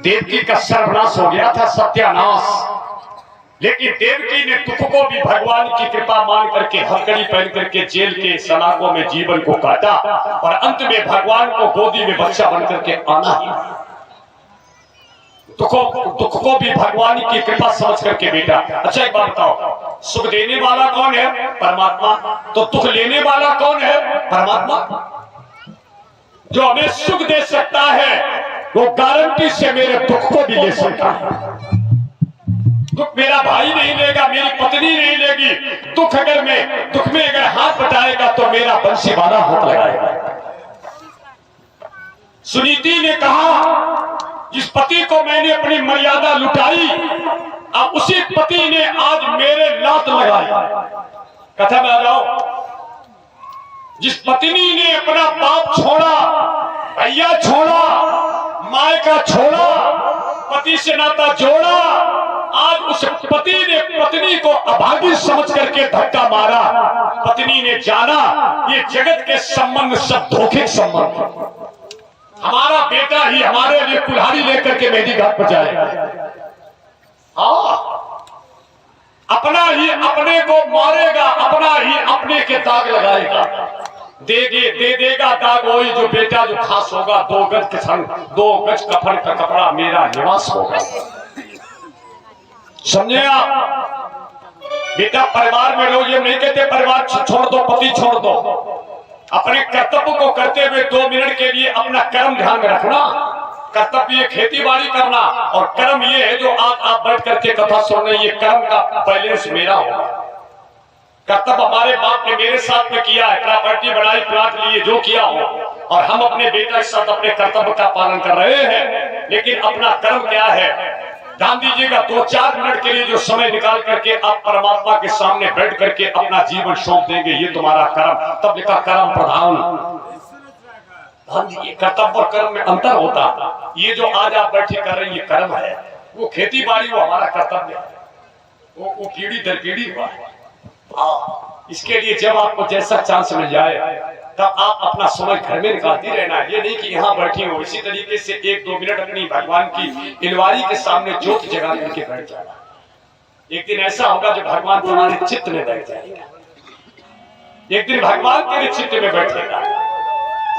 देवकी का सर्वनाश हो गया था, सत्यानाश। लेकिन देवकी ने दुख को भी भगवान की कृपा मान करके हथकड़ी पहन करके जेल के सलाखों में जीवन को काटा और अंत में भगवान को गोदी में बच्चा बन करके आना ही। दुख को भी भगवान की कृपा समझ करके बेटा। अच्छा एक बात बताओ, सुख देने वाला कौन है? परमात्मा। तो दुख लेने वाला कौन है? परमात्मा। जो हमें सुख दे सकता है वो गारंटी से मेरे दुख को भी ले सकता है। दुख मेरा भाई नहीं लेगा, मेरी पत्नी नहीं लेगी। दुख में अगर हाथ बटाएगा तो मेरा बंसी वाला हाथ लगाएगा। सुनीति ने कहा, जिस पति को मैंने अपनी मर्यादा लुटाई, अब उसी पति ने आज मेरे लात लगाई। कथा में आ जाओ। जिस पत्नी ने अपना बाप छोड़ा, भैया छोड़ा, मायका छोड़ा, पति से नाता जोड़ा, आज उस पति ने पत्नी को अभागी समझ करके धक्का मारा। पत्नी ने जाना ये जगत के संबंध सब धोखे के संबंध। हमारा बेटा ही हमारे लिए कुल्हाड़ी लेकर के मेहंदी घाट पर जाएगा। अपना ही अपने को मारेगा, अपना ही अपने के दाग लगाएगा। दे देगा दाग वही जो बेटा जो खास होगा। 2 गज के संग 2 गज कफन का कपड़ा मेरा निवास होगा। समझे आप? बेटा परिवार में रहो, ये नहीं कहते परिवार छोड़ दो, पति छोड़ दो। अपने कर्तव्य को करते हुए 2 मिनट के लिए अपना कर्म ध्यान में रखना। कर्तव्य ये खेती बाड़ी करना और कर्म ये है जो आज आप बैठ करके कथा सुन रहे हैं, ये कर्म का बैलेंस मेरा होगा। कर्तव्य हमारे बाप ने मेरे साथ में किया है, प्रॉपर्टी बनाई, प्लाट लिए, जो किया हो, और हम अपने बेटा के साथ अपने कर्तव्य का पालन कर रहे हैं। लेकिन अपना कर्म क्या है ध्यान दीजिएगा। 2-4 मिनट के लिए जो समय निकाल करके आप परमात्मा के सामने बैठ करके अपना जीवन सौंप देंगे, ये तुम्हारा कर्म। तब लिखा कर्म प्रधान। कर्तव्य और कर्म में अंतर होता। ये जो आज आप बैठे कर रहे हैं ये कर्म है, वो खेती बाड़ी वो हमारा कर्तव्य है, वो पीढ़ी दर पीढ़ी हुआ है। इसके लिए जब आपको जैसा चांस मिल जाए तब आप अपना समय घर में निकालती रहना। ये नहीं कि यहाँ बैठी हो। इसी तरीके से 1-2 मिनट अपनी भगवान की इलवारी के सामने ज्योत जगा करके बैठ जाना। एक दिन ऐसा होगा जो भगवान तुम्हारे चित्त में बैठ जाएगा। एक दिन भगवान तेरे चित्त में बैठेगा।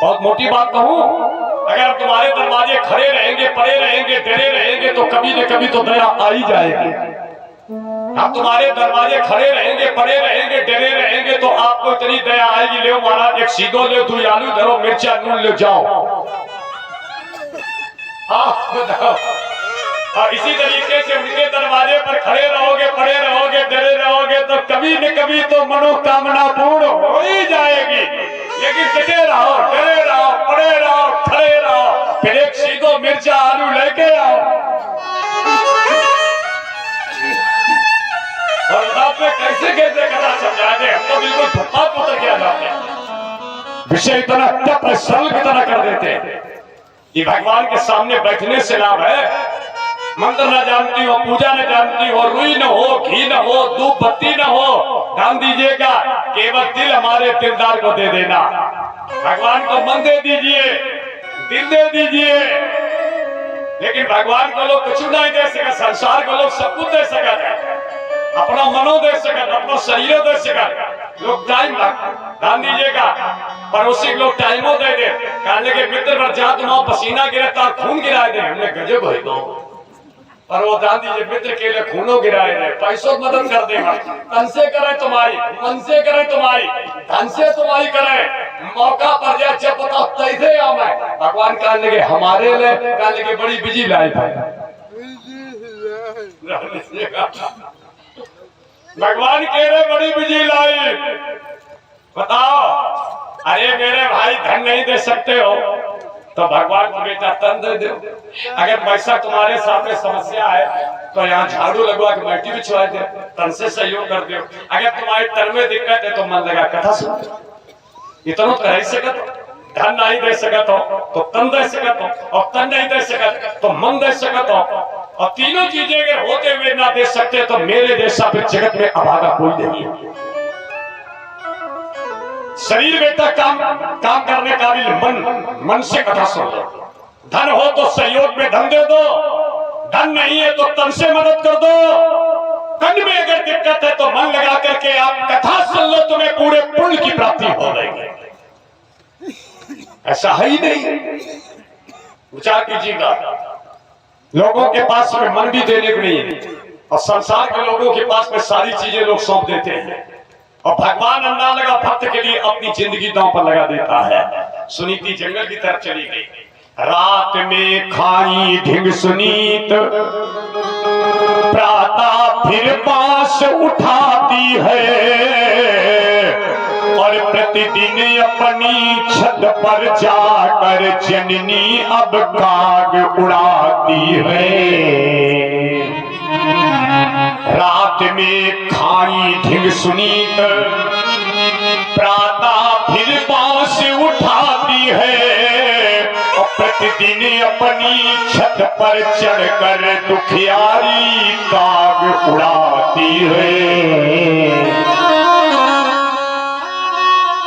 बहुत मोटी बात कहूं, अगर तुम्हारे दरवाजे खड़े रहेंगे, पड़े रहेंगे, डरे रहेंगे तो कभी न कभी तो दया आ ही जाएगी। हम तुम्हारे दरवाजे खड़े रहेंगे, पड़े रहेंगे, डरे रहेंगे तो आपको इतनी दया आएगी, ले महाराज एक सीधो ले, 2 आलू धरो, मिर्चा नून ले जाओ। और इसी तरीके से उनके दरवाजे पर खड़े रहोगे, पड़े रहोगे, डरे रहोगे तो कभी न कभी तो मनोकामना पूर्ण हो ही जाएगी। लेकिन डटे रहो, डरे रहो, पड़े रहो, खड़े रहो, फिर एक सीधो मिर्चा आलू लेके आओ। और कैसे कैसे कथा समझा दे, हम तो बिल्कुल फुटपाथ उतर के आ जाते हैं। विषय इतना टप सरल की तरह कर देते हैं। ये भगवान के सामने बैठने से लाभ है। मंत्र न जानती हो, पूजा न जानती हो, रुई न हो, घी न हो, धूप बत्ती न हो, ध्यान दीजिएगा, केवल दिल हमारे दिलदार को दे देना। भगवान को मन दे दीजिए, दिल दे दीजिए। लेकिन भगवान को लोग कुछ नहीं दे सके, संसार को लोग सब कुछ दे सके, अपना मनो दे सकत, अपना शरीर दे सकत। लोग टाइम ध्यान दीजिएगा, पड़ोसी लोग टाइमो दे दे, कहने के मित्र पर जा तुम पसीना गिरता खून गिराए दे, हमने गजब है तो। पर वो ध्यान दीजिए, मित्र के लिए खूनों गिराए दे, पैसों मदद कर देगा, तन से करे तुम्हारी, मन से करे तुम्हारी, धन से तुम्हारी करे, मौका पर जा जब बताओ तैसे आओ। मैं भगवान कहने के हमारे लिए कहने के बड़ी बिजी लाइफ है। भगवान कह रहे बड़ी बिजी लाइफ, बताओ। अरे मेरे भाई धन नहीं दे सकते हो तो भगवान को बेटा तन दे दो। अगर पैसा तुम्हारे सामने समस्या है तो यहाँ झाड़ू लगवा के बैठी भी छुआ दे, तन से सहयोग कर दो। अगर तुम्हारे तन में दिक्कत है तो मन लगा कथा सुन। इतना तो रह सकत, धन नहीं दे सकत हो तो तन दे सकत हो, और तन नहीं दे सकत तो मन दे सकत हो। और तीनों चीजें अगर होते हुए ना दे सकते तो मेरे जैसा फिर जगत में अभागा कोई नहीं है। शरीर बेटा काम करने काबिल, मन से कथा सुन लो। धन हो तो सहयोग में धन दे दो, धन नहीं है तो तन से मदद कर दो। कन में अगर दिक्कत है तो मन लगा करके आप कथा सुन लो, तुम्हें पूरे पुण्य की प्राप्ति हो जाएगी। ऐसा है ही नहीं। विचार कीजिएगा, लोगों के पास में मन भी देने को नहीं है, और संसार के लोगों के पास में सारी चीजें लोग सौंप देते हैं, और भगवान अंधा लगा भक्त के लिए अपनी जिंदगी दांव पर लगा देता है। सुनीति जंगल की तरफ चली गई। रात में खाई ढिंग सुनीत, प्रातः फिर बांस उठाती है, और प्रतिदिन अपनी छत पर जाकर जननी अब काग उड़ाती है। रात में खाई ढिंग सुनीत, प्रातः फिर बांस उठाती है, और प्रतिदिन अपनी छत पर चढ़कर दुखियारी काग उड़ाती है।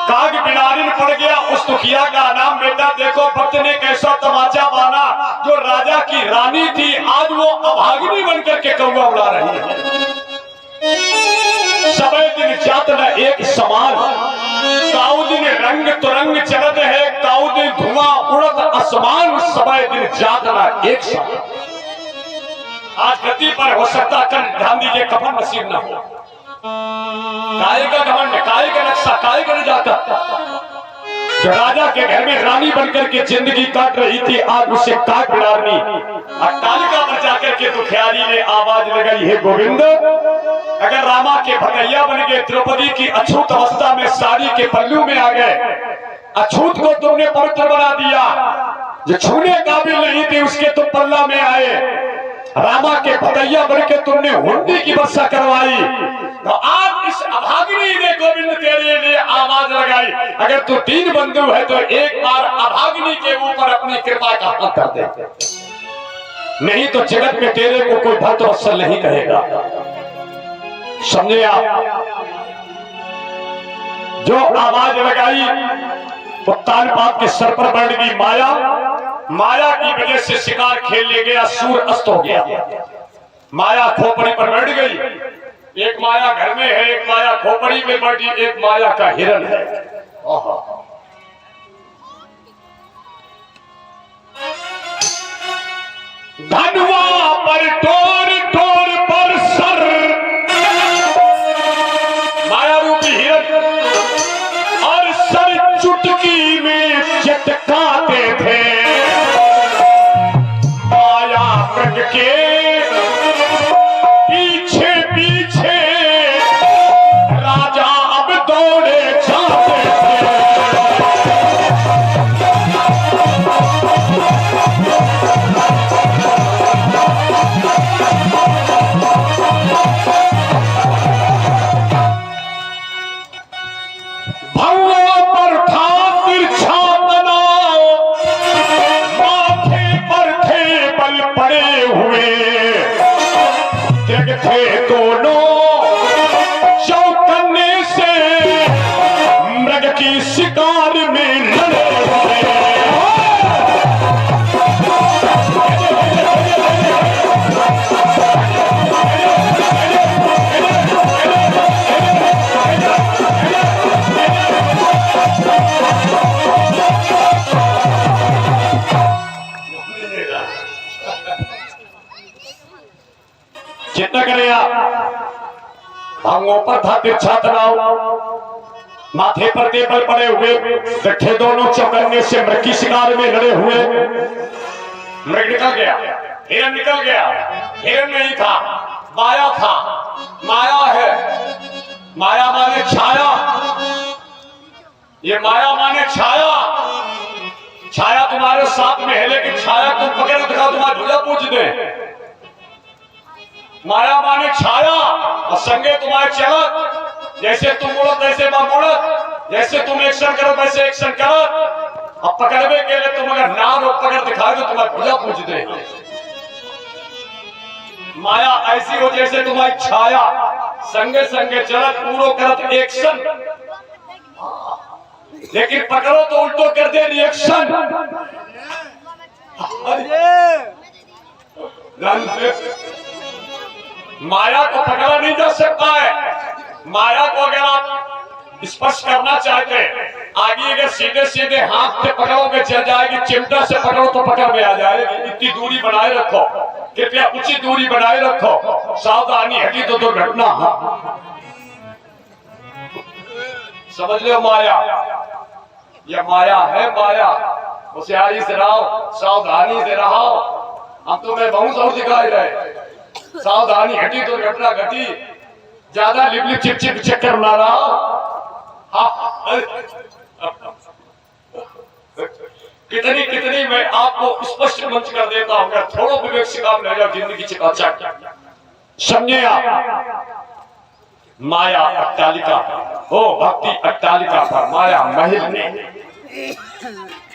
काग बिनारिन पड़ गया, उस दुखिया का नाम बेटा देखो भक्त ने कैसा तमाचा बाना। जो राजा की रानी थी आज वो अभागिनी बनकर के कौवा उड़ा रही है। सबे दिन जात न एक समान, काऊ दिन रंग तुरंग चलत है, काऊ दिन धुआं उड़त आसमान, सबे दिन जात न एक समान। आज गति पर हो सकता कल ध्यान दीजिए कफन नसीब न हो। काय का घमंड, काय का नक्शा, काय का जाता। जो राजा के घर में रानी बनकर के जिंदगी काट रही थी आज उसे काट बिलारनी। अट्टालिका पर जाकर के दुखियारी ने आवाज लगाई, हे गोविंद, अगर रामा के भगैया बन गए, द्रौपदी की अछूत अवस्था में साड़ी के पल्लू में आ गए, अछूत को तुमने पवित्र बना दिया, जो छूने काबिल नहीं थी उसके तुम पल्ला में आए, रामा के भगैया बन के तुमने हुंडी की वर्षा करवाई, तो आज इस अभागिनी ने गोविंद तेरे लिए आवाज लगाई, अगर तू दीन बंधु है तो एक बार अभागिनी के ऊपर अपनी कृपा का हाथ कर दे, नहीं तो जगत में तेरे को कोई भक्त वत्सल नहीं कहेगा। समझे आप? जो आवाज लगाई वो तानपात के सर पर बढ़ गई माया। माया की वजह से शिकार खेल ले गया, सूर अस्त हो गया, माया खोपड़ी पर बैठ गई। एक माया घर में है, एक माया खोपड़ी में बैठी, एक माया का हिरण है। धनवा पर टोर टोर पर सर, माया रूपी हिरण, और सर चुटकी में चटकाते थे। माया मृग के पीछे पीछे राजा अब दौड़े जाते थे। भौवा पर था तिरछा तनाव, माथे पर थे बल पड़े हुए, जग थे दोनों चौकन्ने से मृग की शिकार में लड़े हुए। चिंता करें आप, भांगों पर था तिरछा तनाव, माथे पर टेबल पड़े हुए, रखे दोनों चौकन्ने से मृग की शिकार में लड़े हुए। मृग निकल गया, हिरण निकल गया, हिरण नहीं था, माया था। माया है, माया माने छाया, ये माया माने छाया। छाया तुम्हारे साथ में है लेकिन छाया तुम पकड़ दिखा, तुम्हारी भुजा पूछ दे। माया माने छाया, और संगे तुम्हारे चलत, जैसे तुम मुड़त वैसे मैं मुड़त, जैसे तुम एक्शन करो वैसे एक्शन करत। अब पकड़वे के लिए तुम अगर ना रोक पकड़ दिखाओ तो तुम्हारी भुजा पूछ दे। माया ऐसी हो जैसे तुम्हारी छाया, संगे संगे चलत, पूरो करत एक्शन, लेकिन पकड़ो तो उल्टो कर दे रिएक्शन। माया को पकड़ा नहीं जा सकता है। माया को अगर आप स्पर्श करना चाहते हैं, आगे अगर सीधे सीधे हाथ से पकड़ोगे चल जाएगी, चिमटा से पकड़ो तो पकड़ में आ जाएगी। इतनी दूरी बनाए रखो, कृपया उचित दूरी बनाए रखो। सावधानी हटी तो दुर्घटना। समझ लो माया, यह माया है। माया होशियारी से रहो, सावधानी से रहो। हम तुम्हें बहुत और सिखाए रहे। सावधानी हटी तो घटना घटी। ज्यादा लिप लिप चिप चिप चक्कर ना रहो। कितनी कितनी मैं आपको स्पष्ट मंच कर देता हूँ। थोड़ा विवेक से काम ले जाओ, जिंदगी चकाचक। समझे आप? माया अट्टालिका हो, भक्ति अट्टालिका पर माया महल में।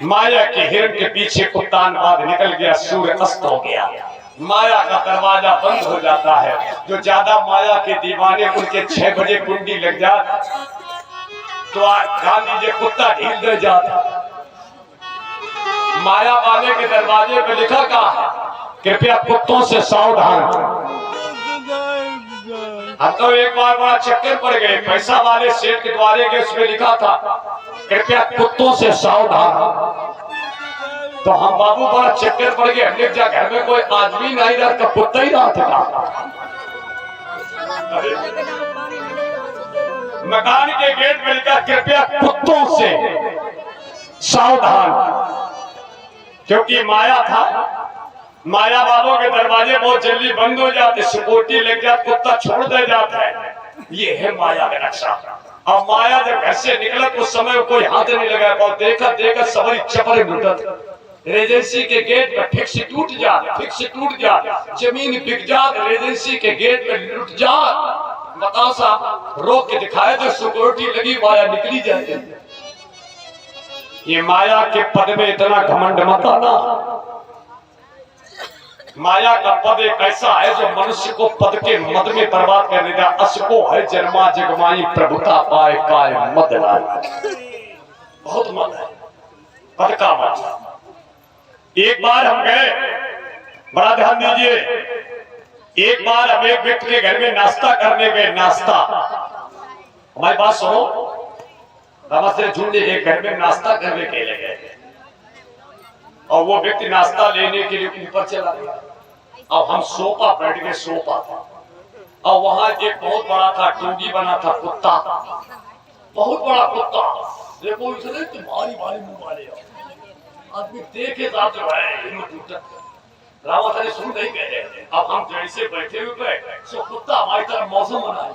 माया के हिरण के पीछे उत्तानवाद निकल गया, सूर्य अस्त हो गया। माया का दरवाजा बंद हो जाता है। जो ज्यादा माया के दीवाने, उनके 6 बजे कुंडी लग जाती तो ध्यान दीजिए, कुत्ता ढील दे जाता। माया वाले के दरवाजे पे लिखा कहा है, कृपया कुत्तों से सावधान। हम तो एक बार बड़ा चक्कर पड़ गए। पैसा वाले सेठ के द्वारे के उसमें लिखा था, कृपया कुत्तों से सावधान। तो हम बाबू बड़ा चक्कर पड़ गए। हमने जा घर में कोई आदमी नहीं रहा, का कुत्ता ही रहा था। मकान के गेट में लिखा, कृपया कुत्तों से सावधान। क्योंकि माया था। माया वालों के दरवाजे बहुत जल्दी बंद हो जाते, सिक्योरिटी लग जाती, कुत्ता छोड़ दे जाता है। ये है माया का नक्शा। अब माया जब घर से निकला तो उस समय कोई हाथ नहीं लगा। और देखा देखा सवारी चपरे लुटत। रेजेंसी के गेट में फिक्स टूट जा, फिक्स टूट जा, जमीन बिक जा, रेजेंसी के गेट में लुट जा। बताओ साहब, रोक के दिखाए तो सिक्योरिटी लगी, माया निकली जाती। ये माया के पद में इतना घमंड मत आना। माया का पद एक ऐसा है जो मनुष्य को पद के मद में बर्बाद कर देगा। असको है जन्मा जगमाई, प्रभुता पाए काय मद लाए। बहुत मद है पद का मद। एक बार हम गए, बड़ा ध्यान दीजिए। एक बार हम एक व्यक्ति के घर में नाश्ता करने गए। नाश्ता, हमारी बात सुनो, से झूठे एक घर में नाश्ता करने के लिए गए और वो व्यक्ति नाश्ता लेने के लिए ऊपर चला गया। अब हम सोफा बैठ गए, सोफा और वहां एक बहुत बड़ा था, टोगी बना था, कुत्ता, बहुत बड़ा कुत्ता। देखो इसने तुम्हारी भारी मुंह वाले आदमी देखे साथ जो है रावत ने सुन नहीं कह रहे। अब हम जैसे बैठे हुए पे सो कुत्ता हमारी तरफ मौसम बनाए।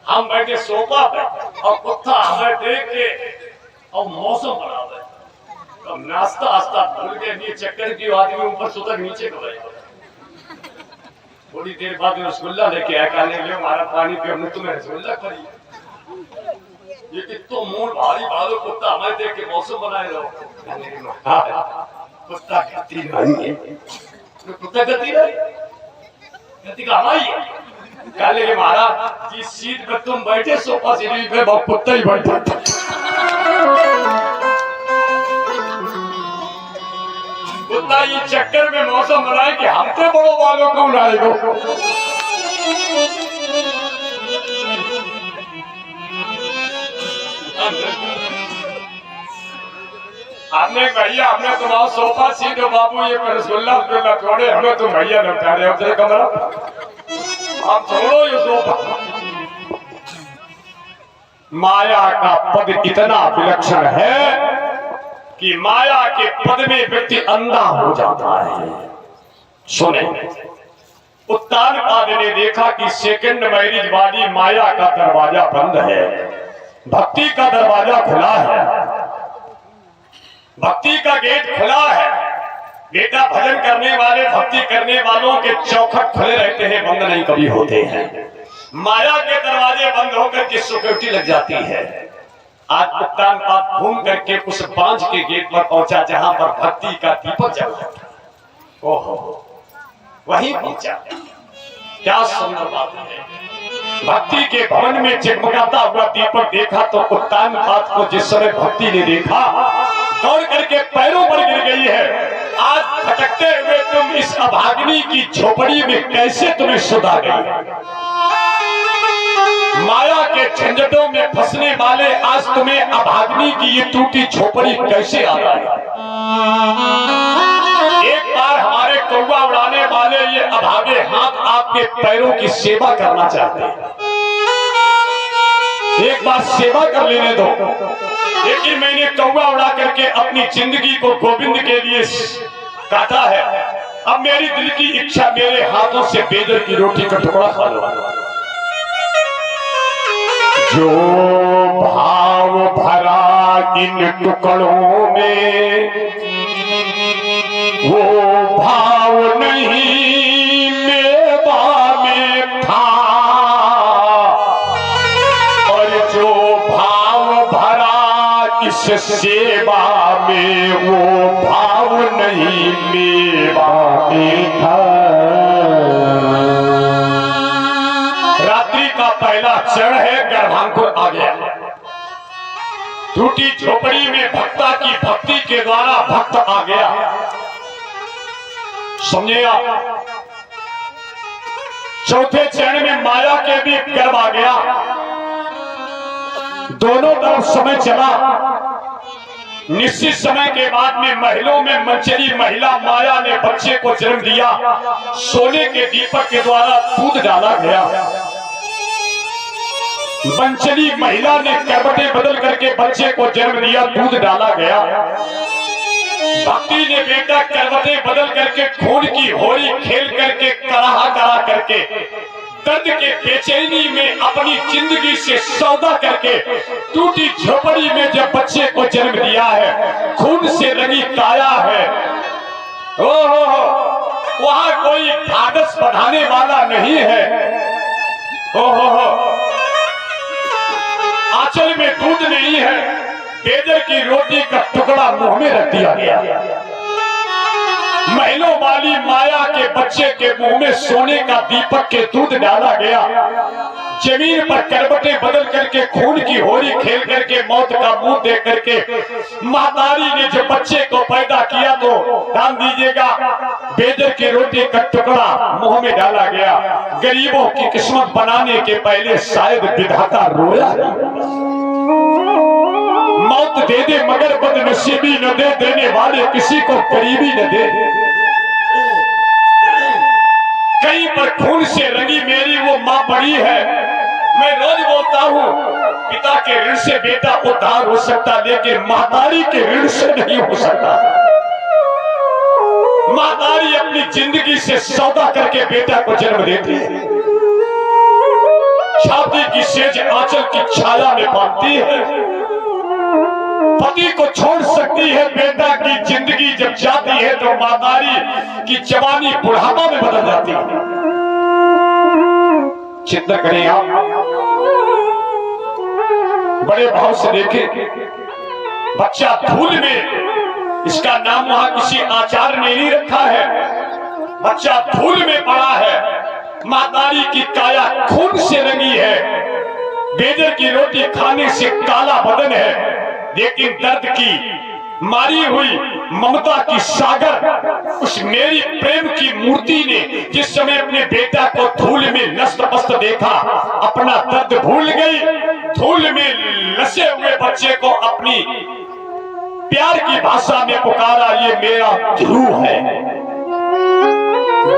हम बैठे सोफा पे और कुत्ता हमें देख के और मौसम बना दे। तो नाश्ता आस्ता भूल के लिए चक्कर की आदमी ऊपर सुतक नीचे को गए। थोड़ी देर बाद रसगुल्ला लेके आया, कहने लगे हमारा पानी पियो। हमने तुम्हें रसगुल्ला खरी, ये तो मूल भारी भालो कुत्ता हमें देख के मौसम बनाए रहो। कुत्ता गति नहीं है, कुत्ता गति नहीं, गति का हमारी है। कहने लगे महाराज जिस सीट पे तुम बैठे सोफा सीट पे बहुत कुत्ता ही बैठा। कुत्ता ये चक्कर में मौसम बनाए कि हमसे बड़ो वालों को उड़ाएगा। हमने भैया, हमने तुम्हारा सोफा सीट हो बाबू, ये रसगुल्ला रसगुल्ला छोड़े, हमें तुम भैया लौटा रहे हो तेरे कमरा। आप छोड़ो ये सोफा। माया का पद इतना विलक्षण है कि माया के पद में व्यक्ति अंधा हो जाता है। सुने, उत्तानपाद ने देखा कि सेकंड मैरिज वाली माया का दरवाजा बंद है, भक्ति का दरवाजा खुला है, भक्ति का गेट खुला है। बेटा भजन करने वाले, भक्ति करने वालों के चौखट खुले रहते हैं, बंद नहीं कभी होते हैं। माया के दरवाजे बंद होकर के सिक्योरिटी लग जाती है। आज उत्तानपाद घूम करके उस बांझ के गेट पर पहुंचा जहां पर भक्ति का दीपक जल रहा था। ओहो, वहीं पहुंचा। क्या सुंदर बात है। भक्ति के भवन में जगमगाता हुआ दीपक देखा तो उत्तान बात को जिस समय भक्ति ने देखा दौड़ करके पैरों पर गिर गई है। आज भटकते हुए तुम इस अभागिनी की झोपड़ी में कैसे तुम्हें सुधा गई? माया के झंझटों में फंसने वाले आज तुम्हें अभागिनी की ये टूटी झोपड़ी कैसे आ रहा है? एक बार हमारे कौवा उड़ाने वाले ये अभागे हाथ आपके पैरों की सेवा करना चाहते हैं। एक बार सेवा कर लेने दो। लेकिन मैंने कौवा उड़ा करके अपनी जिंदगी को गोविंद के लिए काटा है। अब मेरी दिल की इच्छा मेरे हाथों से बेदर की रोटी का टुकड़ा खा लो। जो भाव भरा इन टुकड़ों में वो भाव नहीं मेवा में था, और जो भाव भरा इस सेवा में वो भाव नहीं मेवा में था। रात्रि का पहला क्षण है, गर्भांकुर आ गया। टूटी झोपड़ी में भक्ता की भक्ति के द्वारा भक्त आ गया। समझे आप? चौथे चरण में माया के भी गर्भ आ गया। दोनों तरफ समय चला। निश्चित समय के बाद में महलों में मंचली महिला माया ने बच्चे को जन्म दिया। सोने के दीपक के द्वारा दूध डाला गया। मंचली महिला ने करवटें बदल करके बच्चे को जन्म दिया, दूध डाला गया। भक्ति ने बेटा करवटें बदल करके खून की होली खेल करके करा करके दर्द के बेचैनी में अपनी जिंदगी से सौदा करके टूटी झोपड़ी में जब बच्चे को जन्म दिया है, खून से रंगी काया है। ओहो, वहां कोई ढाढ़स बढ़ाने वाला नहीं है। ओहो, आंचल में दूध नहीं है, बेदर की रोटी का टुकड़ा मुंह में रख दिया गया। महलों वाली माया के बच्चे के मुंह में सोने का दीपक के दूध डाला गया। जमीन पर करवटें बदल करके खून की होली खेल करके मौत का मुंह देख करके महतारी ने जो बच्चे को पैदा किया तो ध्यान दीजिएगा, बेदर की रोटी का टुकड़ा मुंह में डाला गया। गरीबों की किस्मत बनाने के पहले शायद विधाता रोया। मौत दे दे मगर बदनसीबी न दे, देने वाले किसी को गरीबी न दे। कहीं पर खून से रंगी मेरी वो माँ बड़ी है। मैं रोज बोलता हूँ पिता के ऋण से बेटा उद्धार हो सकता, लेकिन महतारी के ऋण से नहीं हो सकता। महतारी अपनी जिंदगी से सौदा करके बेटा को जन्म देती है। छाती की सेज आंचल की छाया में बांधती है। पति को छोड़ सकती है, बेटा की जिंदगी जब जाती है तो महतारी की जवानी बुढ़ापा में बदल जाती है। चिंता करें आप, बड़े भाव से देखें। बच्चा धूल में, इसका नाम वहां किसी आचार्य ने नहीं रखा है। बच्चा धूल में पड़ा है। महतारी की काया खून से रंगी है। बेदर की रोटी खाने से काला बदन है, लेकिन दर्द की मारी हुई ममता की सागर उस मेरी प्रेम की मूर्ति ने जिस समय अपने बेटा को धूल में नष्ट पस्त देखा, अपना दर्द भूल गई। धूल में लसे हुए बच्चे को अपनी प्यार की भाषा में पुकारा, ये मेरा ध्रुव है।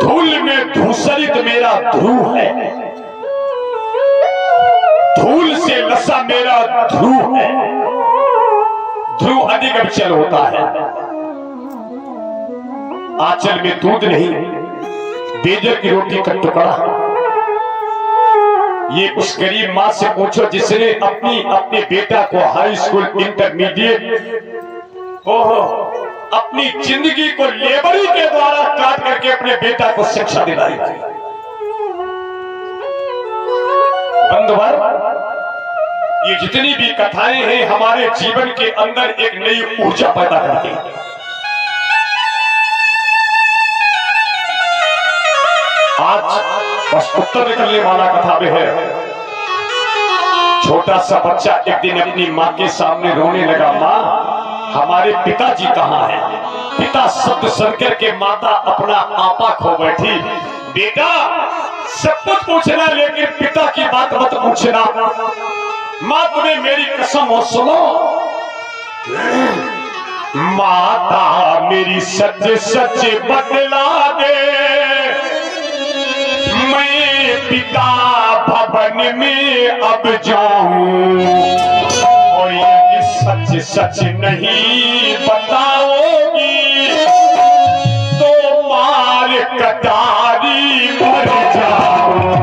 धूल में धूसरित मेरा ध्रुव है। धूल से लसा मेरा ध्रुव है। ध्रुव अधिक अविचल होता है। आंचल में दूध नहीं, बेदर की रोटी का टुकड़ा। ये उस गरीब मां से पूछो जिसने अपने बेटा को हाई स्कूल इंटरमीडिएट अपनी जिंदगी को लेबरी के द्वारा काट करके अपने बेटा को शिक्षा दिलाई। बंधुवर, ये जितनी भी कथाएं हैं हमारे जीवन के अंदर एक नई ऊर्जा पैदा करती हैं। आज बस उत्तर निकलने वाला कथा में है। छोटा सा बच्चा एक दिन अपनी माँ के सामने रोने लगा, माँ हमारे पिताजी कहाँ हैं? पिता शब्द सुनकर के माता अपना आपा खो बैठी। बेटा सब कुछ पूछना लेकिन पिता की बात मत पूछना। माँ तुम्हें मेरी कसम हो, सुनो। माता मेरी सच सच बतला दे, मैं पिता भवन में अब जाऊं, और यदि सच सच नहीं बताओगी तो मार कटारी मर जाऊं।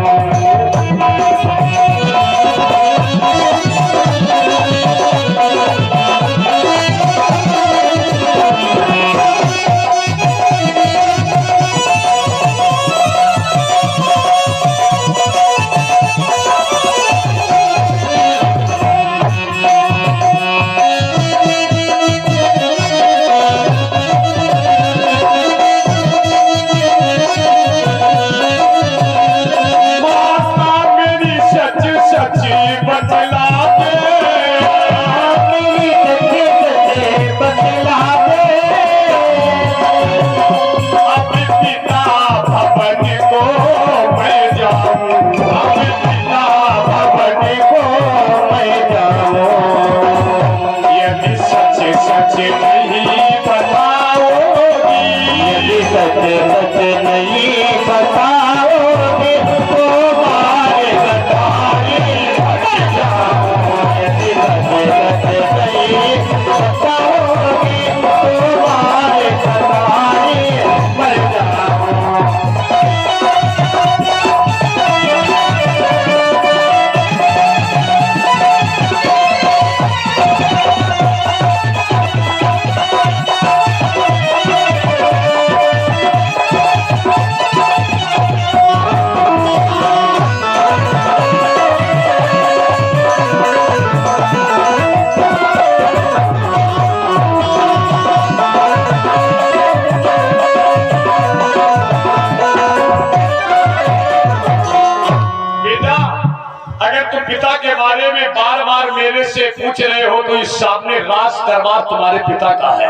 पूछ रहे हो तो इस सामने राज दरबार तुम्हारे पिता का है।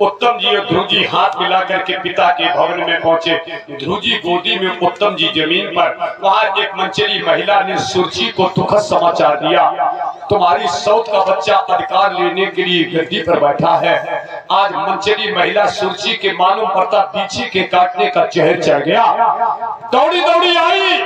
उत्तम जी और ध्रुव जी हाथ मिला करके पिता के भवन में पहुंचे। ध्रुव जी गोदी में, उत्तम जी जमीन पर। वहां एक मंचली महिला ने सुरची को दुखद समाचार दिया, तुम्हारी सौत का बच्चा अधिकार लेने के लिए गद्दी पर बैठा है। आज मंचली महिला सुरची के मालूम पड़ता पीछे के काटने का जहर चढ़ गया। दौड़ी दौड़ी आई,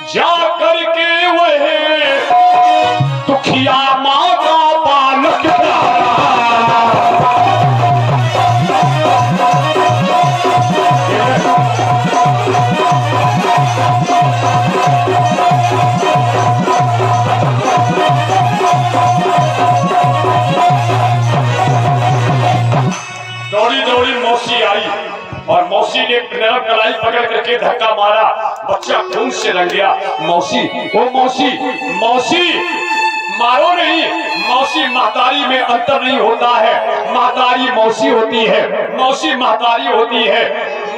जा करके वह दुखिया माँ का बालक दौड़ी दौड़ी मौसी आई और मौसी ने नरम कलाई पकड़ करके धक्का मारा, बच्चा खून से रंग गया। मौसी, ओ मौसी, मौसी मारो नहीं। मौसी महतारी में अंतर नहीं होता है, महतारी मौसी होती है, मौसी महतारी होती है।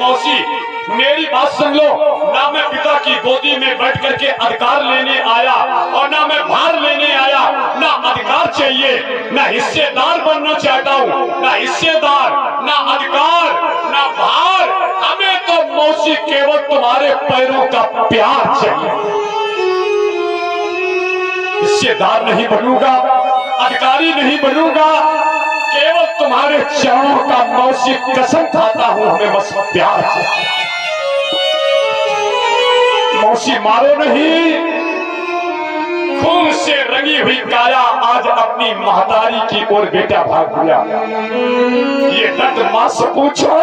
मौसी मेरी बात सुन लो, ना मैं पिता की गोदी में बैठ करके अधिकार लेने आया और ना मैं भार लेने आया। ना अधिकार चाहिए, ना हिस्सेदार बनना चाहता हूँ, ना हिस्सेदार, ना अधिकार, ना भार। हमें तो मौसी केवल तुम्हारे पैरों का प्यार चाहिए। हिस्सेदार नहीं बनूंगा, अधिकारी नहीं बनूंगा, केवल तुम्हारे चरणों का मौसी कसम खाता हूँ, हमें बस प्यार चाहिए। मौसी मारो नहीं। खून से रंगी हुई काया आज अपनी महतारी की ओर बेटा भाग गया। ये दर्द मां से पूछो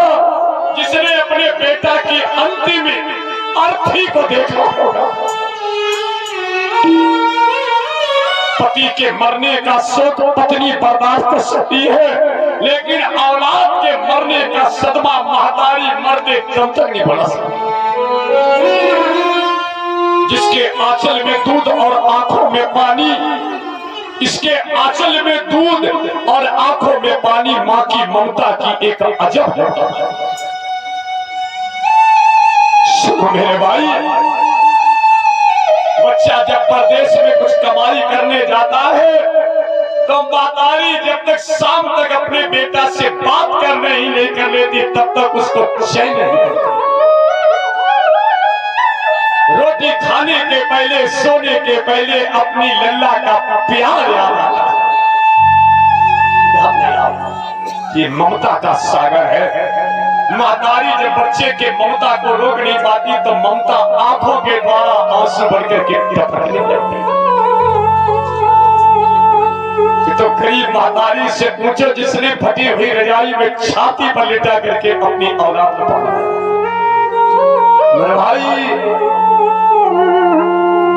जिसने अपने अपने बेटा की अंतिम अर्थी को देखा होगा। पति के मरने का शोक पत्नी बर्दाश्त कर सकती है, लेकिन औलाद के मरने का सदमा महतारी मरते दम तक नहीं बढ़ा सकती। जिसके आंचल में दूध और आंखों में पानी, इसके आंचल में दूध और आंखों में पानी, मां की ममता की एक अजब है। सुनो मेरे भाई, बच्चा जब परदेश में कुछ कमाई करने जाता है तो महतारी जब तक शाम तक अपने बेटा से बात करने ही नहीं कर लेती तब तक उसको चैन नहीं करता। रोटी खाने के पहले, सोने के पहले अपनी लल्ला का प्यार याद आता है। ये ममता का सागर है। महतारी जब बच्चे के ममता को रोक नहीं पाती तो ममता आंखों के द्वारा आंसू बढ़कर के टपकने लगती है। तो करीब महतारी से पूछो जिसने फटी हुई रजाई में छाती पर लेटा करके अपनी औलाद को पाला। मेरे भाई,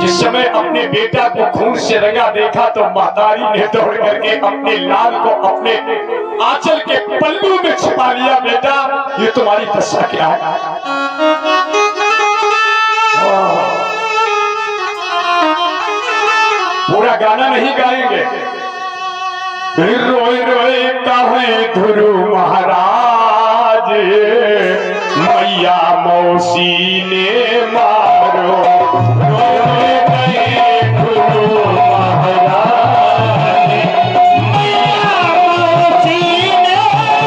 जिस समय अपने बेटा को खून से रंगा देखा तो महतारी ने दौड़ करके अपने लाल को अपने आंचल के पल्लू में छिपा लिया। बेटा, ये तुम्हारी दशा क्या है? पूरा गाना नहीं गाएंगे। रोए रोए कहे ध्रुव महाराज, मैया मौसी ने मारो। रोए गए ध्रुव महाराज, मैया मौसी ने मारो।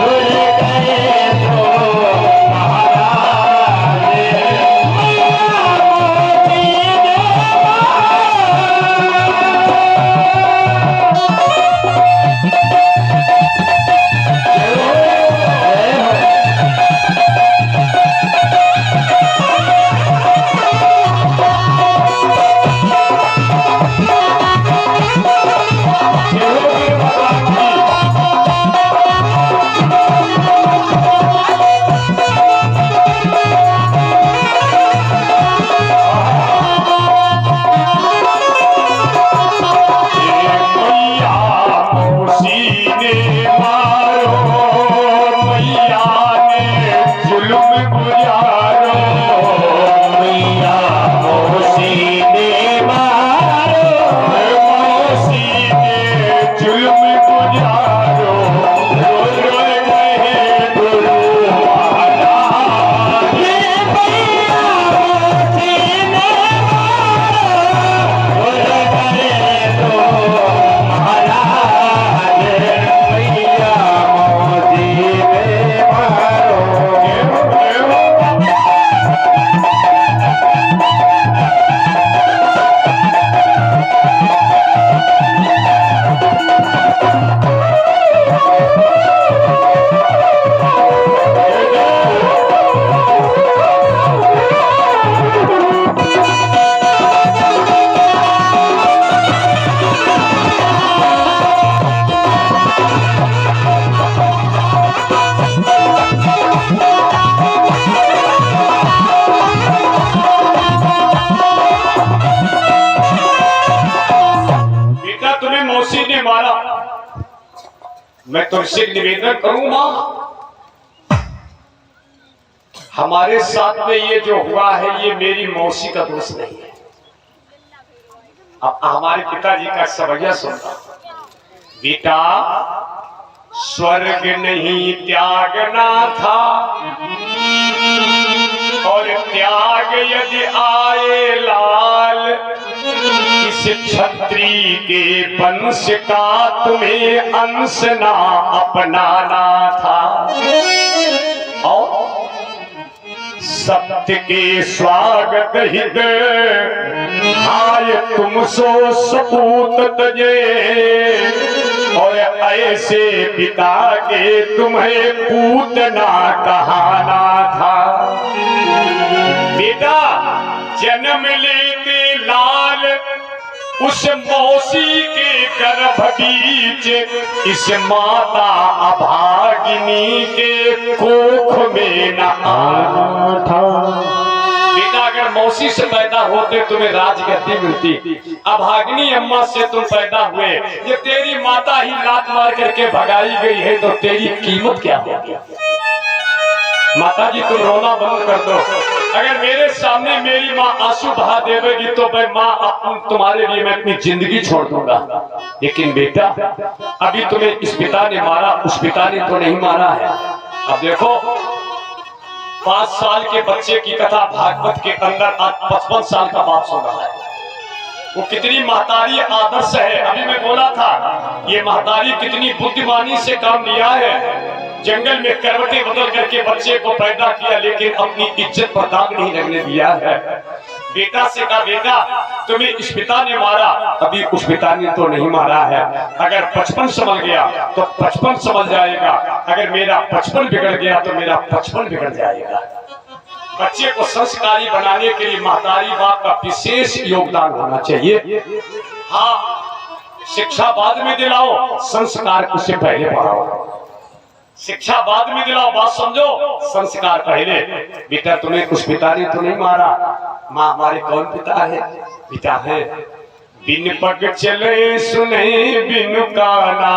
रोए गए ध्रुव महाराज, मैया मौसी ने मैं तुमसे निवेदन करूं मां, हमारे साथ में ये जो हुआ है ये मेरी मौसी का दोष नहीं है। अब हमारे पिताजी का सवैया सुनता, बेटा स्वर्ग नहीं त्यागना था, और त्याग यदि आए लाल, इस छत्री के वंश का तुम्हें अंश ना अपनाना था। और सत्य के स्वागत हित आय तुम सो सपूत तजे, और ऐसे पिता के तुम्हें पूत ना कहाना था। बेटा जन्म लेते लाल उस मौसी के गर्भ बीच इस माता अभागिनी के कोख में न आना था। बेटा अगर मौसी से पैदा होते तुम्हें राजगद्दी मिलती, अभागिनी अम्मा से तुम पैदा हुए, ये तेरी माता ही लात मार करके भगाई गई है तो तेरी कीमत क्या होगी? माता जी तुम रोना बंद कर दो। अगर मेरे सामने मेरी माँ आंसू बहा देगी तो मैं माँ तुम्हारे लिए मैं अपनी जिंदगी छोड़ दूंगा। लेकिन बेटा अभी तुम्हें इस पिता ने मारा, उस पिता ने तो नहीं मारा है। अब देखो 5 साल के बच्चे की कथा भागवत के अंदर आज 55 साल का बाप सुन रहा है। वो कितनी महतारी आदर्श है। अभी मैं बोला था ये महतारी कितनी बुद्धिमानी से काम लिया है। जंगल में करवटें बदल करके बच्चे को पैदा किया, लेकिन अपनी इज्जत पर दाग नहीं लगने दिया है। बेटा से कहा बेटा तुम्हें इस पिता ने मारा, अभी उस पिता ने तो नहीं मारा है। अगर बचपन समझ गया तो बचपन समझ जाएगा, अगर मेरा बचपन बिगड़ गया तो मेरा बचपन बिगड़ जाएगा। बच्चे को संस्कारी बनाने के लिए महतारी बाप का विशेष योगदान होना चाहिए। हाँ, शिक्षा बाद में दिलाओ, संस्कार उससे पहले पढ़ाओ। शिक्षा बाद में दिलाओ, बात समझो, संस्कार पहले। बेटा तुम्हें उस पिता ने तो नहीं मारा। माँ हमारे कौन पिता है? पिता है बिन पग चले सुने बिनु काना,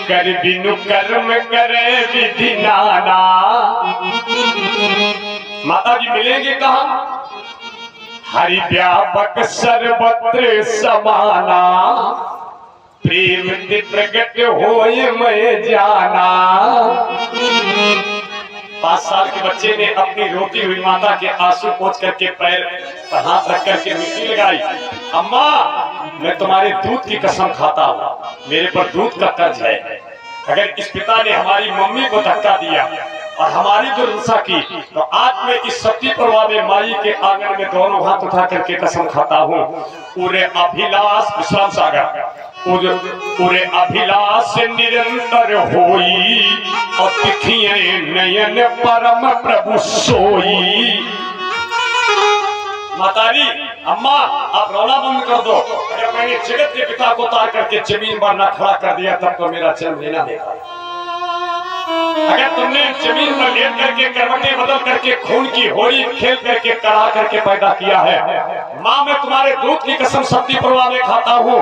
कर बिनु कर्म करे विधि नाना। माता जी मिलेंगे कहाँ? हरि व्यापक सर्वत्र समाना, प्रेम ते प्रगट होए मैं जाना। 5 साल के बच्चे ने अपनी रोती हुई माता के आंसू पोंछ करके पैर पर हाथ रख करके मिट्टी लगाई। अम्मा मैं तुम्हारे दूध की कसम खाता हूँ, मेरे पर दूध का कर्ज है। अगर इस पिता ने हमारी मम्मी को धक्का दिया और हमारी दुर्दशा की तो आज मैं इस सती प्रवाह में माई के आंगन में दोनों हाथ उठा करके कसम खाता हूँ। पूरे अभिलाष विश्राम सागर पूरे अभिलाष निरंतर होई और तिथिये नयन परम प्रभु सोई। मातारी अम्मा आप रोना बंद कर दो। अगर मैंने जगत के पिता को उतार करके जमीन पर न खड़ा कर दिया तब तो मेरा जन्म लेना देगा। अगर तुमने जमीन पर लेट करके करवटें बदल करके खून की होली खेल करके करा करके पैदा किया है, माँ मैं तुम्हारे दूध की कसम सत्य प्रवाह में खाता हूँ।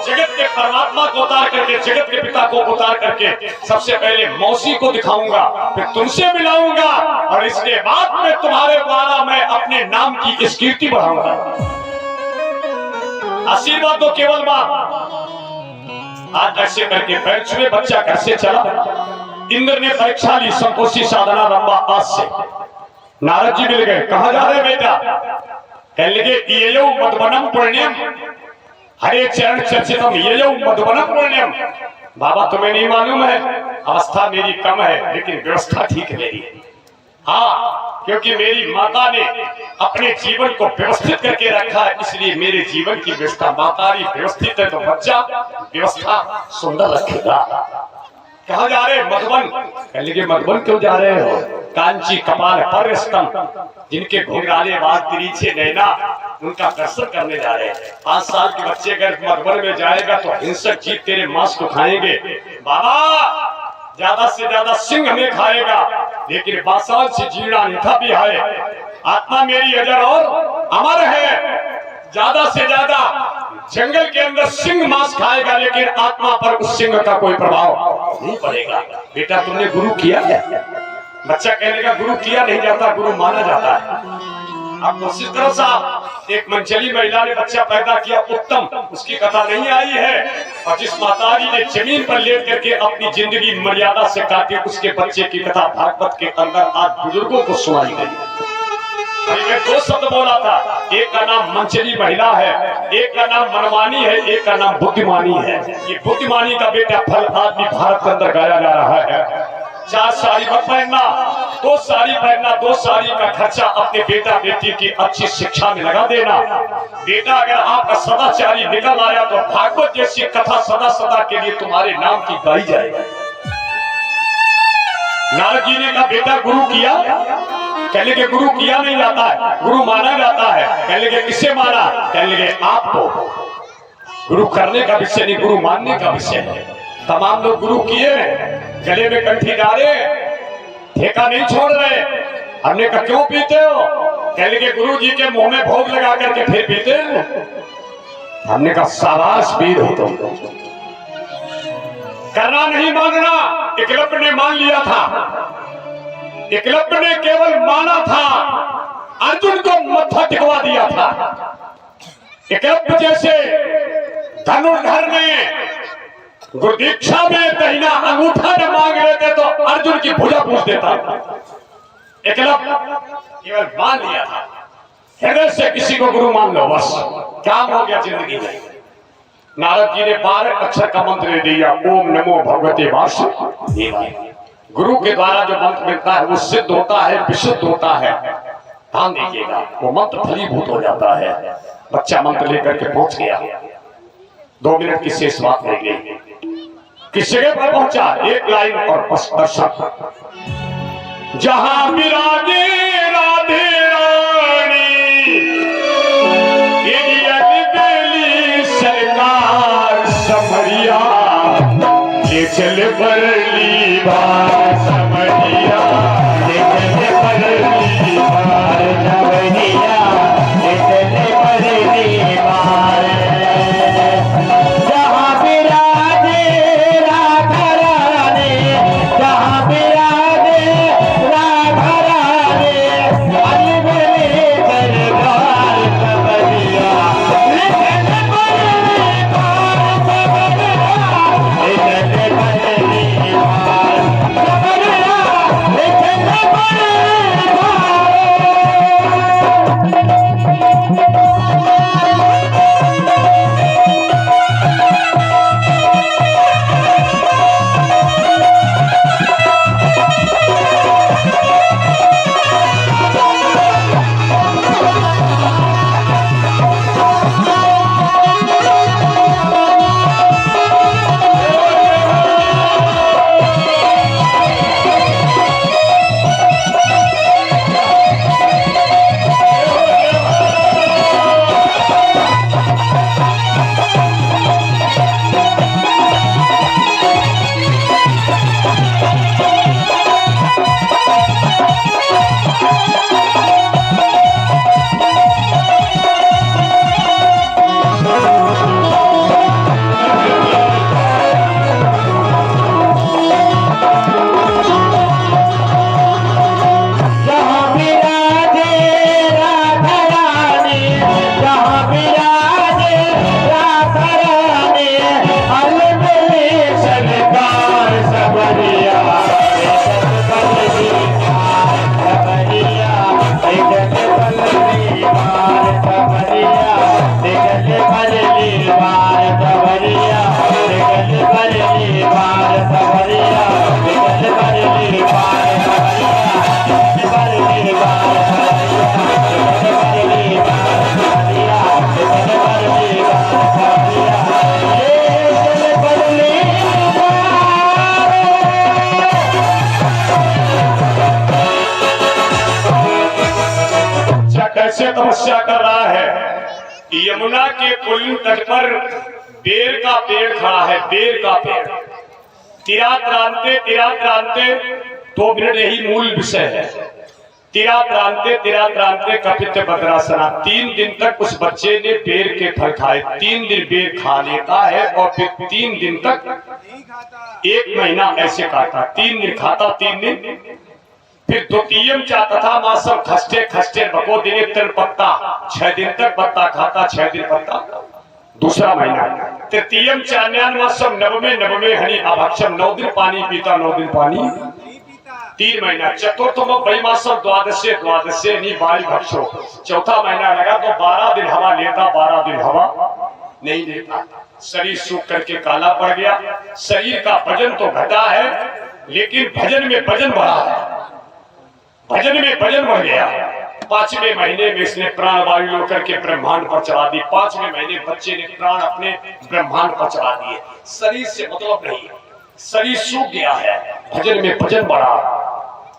जगत के परमात्मा को उतार करके जगत के पिता को उतार करके सबसे पहले मौसी को दिखाऊंगा, फिर तुमसे मिलाऊंगा और इसके बाद में तुम्हारे द्वारा मैं अपने नाम की इस कीर्ति बढ़ाऊंगा। आशीर्वाद दो केवल माँ। आज ऐसे करके पैर छुए बच्चा घर से चला। इंद्र ने परीक्षा ली, संतोषी साधना रंबा आज से। नारद जी मिल गए, कहाँ जा रहे बेटा? कहने लगे ये मधुबनम पुण्यम हरे चरण चर्चितम, ये मधुबनम पुण्यम। बाबा तुम्हें नहीं मालूम है, अवस्था मेरी कम है लेकिन व्यवस्था ठीक है मेरी। हाँ, क्योंकि मेरी माता ने अपने जीवन को व्यवस्थित करके रखा है, इसलिए मेरे जीवन की व्यवस्था मातारी व्यवस्थित है तो बच्चा व्यवस्था सुंदर रखेगा। कहाँ जा रहे? मधुबन। कहने लगे मधुबन क्यों जा रहे हो? कांची कपाल पर स्तंभ, जिनके घुंघराले बाल तिरछे नैना, उनका दर्शन करने जा रहे हैं। 5 साल के बच्चे अगर मधुबन में जाएगा तो हिंसक जीव तेरे मांस को खाएंगे। बाबा ज्यादा से ज्यादा सिंह हमें खाएगा, लेकिन बासाल से जीर्ण निथा भी है। आत्मा मेरी अजर और अमर है। ज्यादा से ज्यादा जंगल के अंदर सिंह मांस खाएगा, लेकिन आत्मा पर उस सिंह का कोई प्रभाव नहीं पड़ेगा। बेटा तुमने गुरु किया क्या? बच्चा कहने का गुरु किया नहीं जाता, गुरु माना जाता है। अब कोशिश करो साहब, एक मंचली महिला ने बच्चा पैदा किया उत्तम, उसकी कथा नहीं आई है। और जिस मातारी ने जमीन पर लेट करके अपनी जिंदगी मर्यादा से काटी, उसके बच्चे की कथा भागवत के अंदर आज बुजुर्गों को सुनाई गई। मैं 2 शब्द बोला था, एक का नाम मंचली महिला है, एक का नाम मनमानी है, एक का नाम बुद्धिमानी है। ये बुद्धिमानी का बेटा फल आज भी भारत के अंदर गाया जा रहा है। 4 साड़ी मत पहनना, 2 साड़ी पहनना, 2 साड़ी का खर्चा अपने बेटा बेटी की अच्छी शिक्षा में लगा देना। बेटा अगर आपका सदाचारी निकल आया तो भागवत जैसी कथा सदा सदा के लिए तुम्हारे नाम की गाई जाएगी। नारद जी ने कहा बेटा गुरु किया, कहने लगे गुरु किया नहीं जाता है, गुरु माना जाता है। कहने लगे किससे माना? कहने लगे आपको। गुरु करने का विषय नहीं, गुरु मानने का विषय है। तमाम लोग गुरु किए, गले में कंठी डाले, ठेका नहीं छोड़ रहे। हमने कहा क्यों पीते हो? कहने लगे गुरु जी के मुंह में भोग लगा करके फिर पीते हैं। हमने कहा शाबाश वीर हो तुम। करना नहीं मानना एकलव्य ने मान लिया था। एकलव्य ने केवल माना था, अर्जुन को मत्था टिकवा दिया था। एकलव्य जैसे धनुर्धर में गुरुदीक्षा में दहिना अंगूठा न मांग लेते तो अर्जुन की भुजा पूछ देता। एकलव्य केवल मान लिया था। हृदय से किसी को गुरु मान लो, बस काम हो गया जिंदगी में। नारद जी ने 12 अक्षर का मंत्र दे दिया, ओम नमो भगवते वासुदेवाय। गुरु के द्वारा जो मंत्र मिलता है वो सिद्ध होता है, विशुद्ध होता है। ध्यान दीजिएगा, वो मंत्र फलीभूत हो जाता है। बच्चा मंत्र लेकर के पहुंच गया, 2 मिनट की शेष बात रह गई। किस जगह पर पहुंचा? एक लाइन और बस दर्शक। जहां विराजे राधे रानी, सरकार समरिया, ये चल बरली बार समरिया, ये चल बरली बार समरिया, ये चल बरली बार। जहां विराजे राधा रानी, जहां विराजे राधा रानी, अलबेले सरकार समरिया, तपस्या कर रहा है। यमुना के पुलिन तट पर बेर का पेड़ खड़ा है, बेर का पेड़। तिरात्रांते 2 मिनट, यही मूल विषय है। तिरात्रांते कपित भद्रासना। 3 दिन तक उस बच्चे ने बेर के फल खाए। 3 दिन बेर खा लेता है और फिर 3 दिन तक 1 महीना ऐसे खाता। 3 दिन खाता, 3 दिन फिर द्वितीयम चा तथा मासम खस्टे खस्टे बको दिने तल पत्ता। 6 दिन तक पत्ता खाता, 6 दिन पत्ता। दूसरा महीना तृतीयम चान्यान मासम नवमे हनी अभक्षम। 9 दिन पानी पीता, 9 दिन पानी। 3 महीना चतुर्थम वैमासम द्वादशे नी बारी भक्षो। चौथा महीना लगा तो 12 दिन हवा लेता, 12 दिन हवा नहीं लेता। शरीर सूख करके काला पड़ गया। शरीर का वजन तो घटा है लेकिन भजन में वजन बढ़ा है, भजन में वजन बढ़ गया। 5वें महीने में इसने प्राण वायु लेकर के ब्रह्मांड पर चढ़ा दी। 5वें महीने बच्चे ने प्राण अपने ब्रह्मांड पर चढ़ा दिए। शरीर से मतलब नहीं, शरीर सूख गया है, भजन में वजन बढ़ा।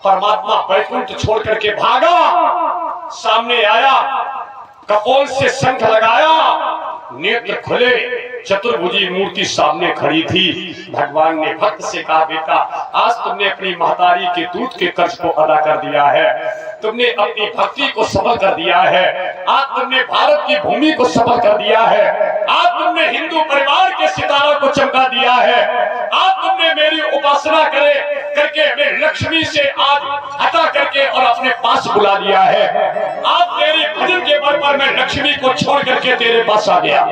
परमात्मा बैकुंठ छोड़ करके भागा, सामने आया, कपोल से शंख लगाया, नेत्र खुले, चतुर्भुजी मूर्ति सामने खड़ी थी। भगवान ने भक्त से कहा, बेटा आज तुमने अपनी महतारी के दूध के कर्ज को अदा कर दिया है, तुमने अपनी भक्ति को सफल कर दिया है, आज तुमने भारत की भूमि को सफल कर दिया है, आज तुमने हिंदू परिवार के सितारों को चमका दिया है, आज तुमने मेरी उपासना करके हमें लक्ष्मी से आज हटा करके और अपने पास बुला लिया है। आज तेरी भजन के बल पर मैं लक्ष्मी को छोड़ करके तेरे पास आ गया।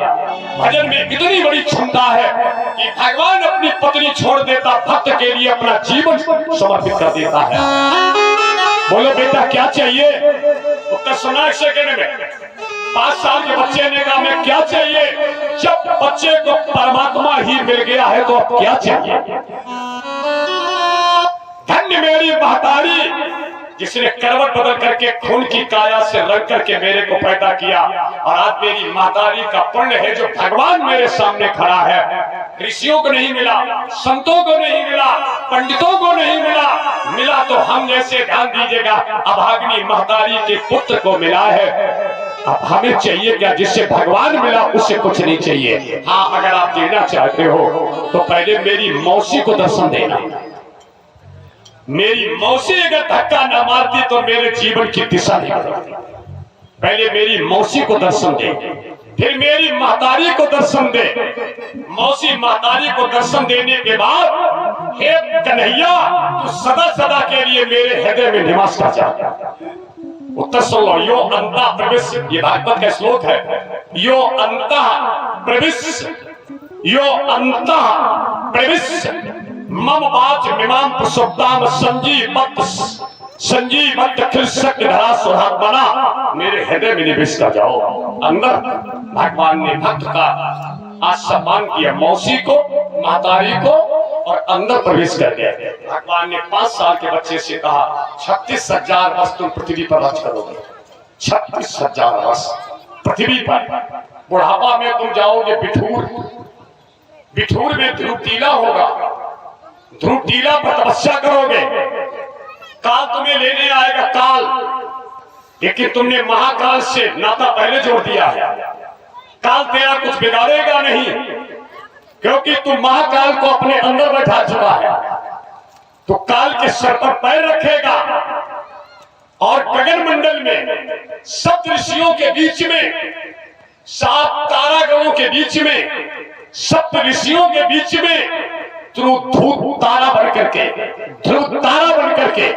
भजन में इतनी बड़ी क्षमता है कि भगवान अपनी पत्नी छोड़ देता, भक्त के लिए अपना जीवन समर्पित कर देता है। बोलो बेटा क्या चाहिए? उत्तर सुना एक सेकंड में। 5 साल के बच्चे ने कहा, मैं क्या चाहिए? जब बच्चे को परमात्मा ही मिल गया है तो अब क्या चाहिए? धन्य मेरी महतारी जिसने करवट बदल करके खून की काया से रंग करके मेरे को पैदा किया, और आज मेरी महतारी का पुण्य है जो भगवान मेरे सामने खड़ा है। ऋषियों को नहीं मिला, संतों को नहीं मिला, पंडितों को नहीं मिला, मिला तो हम जैसे, ध्यान दीजिएगा, अभागिनी महतारी के पुत्र को मिला है। अब हमें चाहिए क्या? जिससे भगवान मिला उससे कुछ नहीं चाहिए। हाँ, अगर आप देना चाहते हो तो पहले मेरी मौसी को दर्शन देना। मेरी मौसी अगर धक्का न मारती तो मेरे जीवन की दिशा नहीं बदलती। पहले मेरी मौसी को दर्शन दे, फिर मेरी महतारी को दर्शन दे। मौसी महतारी को दर्शन देने के बाद, हे कन्हैया तू सदा सदा के लिए मेरे हृदय में निवास कर जा। उत्तर सुन लो। यो अंतः प्रविश, ये भागवत का श्लोक है। यो अंतः प्रविश, यो अंतः प्रविश मम वाच मिमां प्रसुप्ताम संजीवत कृषक धरा सुहात्मना। मेरे हृदय में निवेश कर जाओ। अंदर भगवान ने भक्त का आज सम्मान किया, मौसी को, महतारी को, और अंदर प्रवेश कर गए। भगवान ने 5 साल के बच्चे से कहा, 36,000 वर्ष तुम पृथ्वी पर राज करोगे। 36,000 वर्ष पृथ्वी पर। बुढ़ापा में तुम जाओगे बिठूर, बिठूर में ध्रुव टीला होगा, ध्रुव टीला पर तपस्या करोगे। काल तुम्हें लेने आएगा, काल, लेकिन तुमने महाकाल से नाता पहले जोड़ दिया है। काल तेरा कुछ बिगाड़ेगा नहीं, क्योंकि तू महाकाल को अपने अंदर बैठा चुका है। तो काल के सर पर पैर रखेगा, और गगन मंडल में सप्त ऋषियों के बीच में, 7 तारागणों के बीच में, सप्त ऋषियों के बीच में ध्रुव तारा बन करके, ध्रुव तारा बन करके,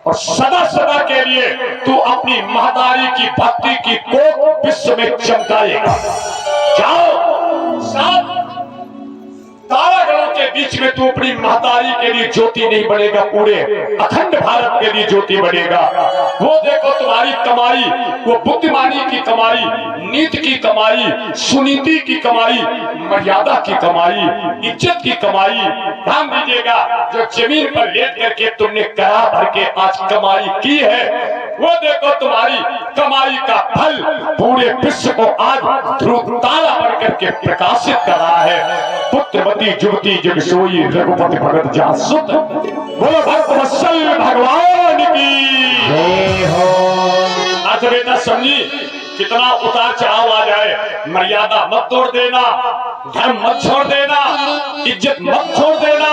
और सदा सदा के लिए तू अपनी महतारी की भक्ति की कोट विश्व में चमकाएगा। जाओ, 7 तारागणों के बीच में तू अपनी महतारी के लिए ज्योति नहीं बनेगा, पूरे अखंड भारत के लिए ज्योति बनेगा। वो देखो तुम्हारी कमाई, वो बुद्धिमानी की कमाई, नीति की कमाई, सुनीति की कमाई, मर्यादा की कमाई, इज्जत की कमाई। ध्यान दीजिएगा, जो जमीन पर लेट करके तुमने करा भर के आज कमाई की है, वो देखो तुम्हारी कमाई का फल पूरे विश्व को आज ध्रुव तारा बन करके प्रकाशित कर रहा है। पुत्रवती जुवती जग सोई रघुपति भगत जासुत। बोलो भक्त वत्सल भगवान की जय हो। आज बेटा समझी, कितना उतार चढ़ाव आ जाए, मर्यादा मत तोड़ देना, धर्म मत छोड़ देना, इज्जत मत छोड़ देना।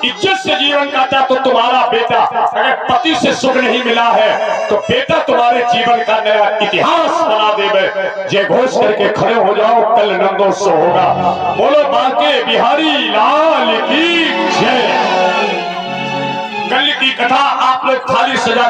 इज्जत से जीवन काटा तो तुम्हारा बेटा, अगर पति से सुख नहीं मिला है तो बेटा तुम्हारे जीवन का नया इतिहास बना देवे। जय घोष करके खड़े हो जाओ, कल नंदोत्सव होगा। बोलो बांके बिहारी लाल की जय। कल की कथा आप लोग खाली सजा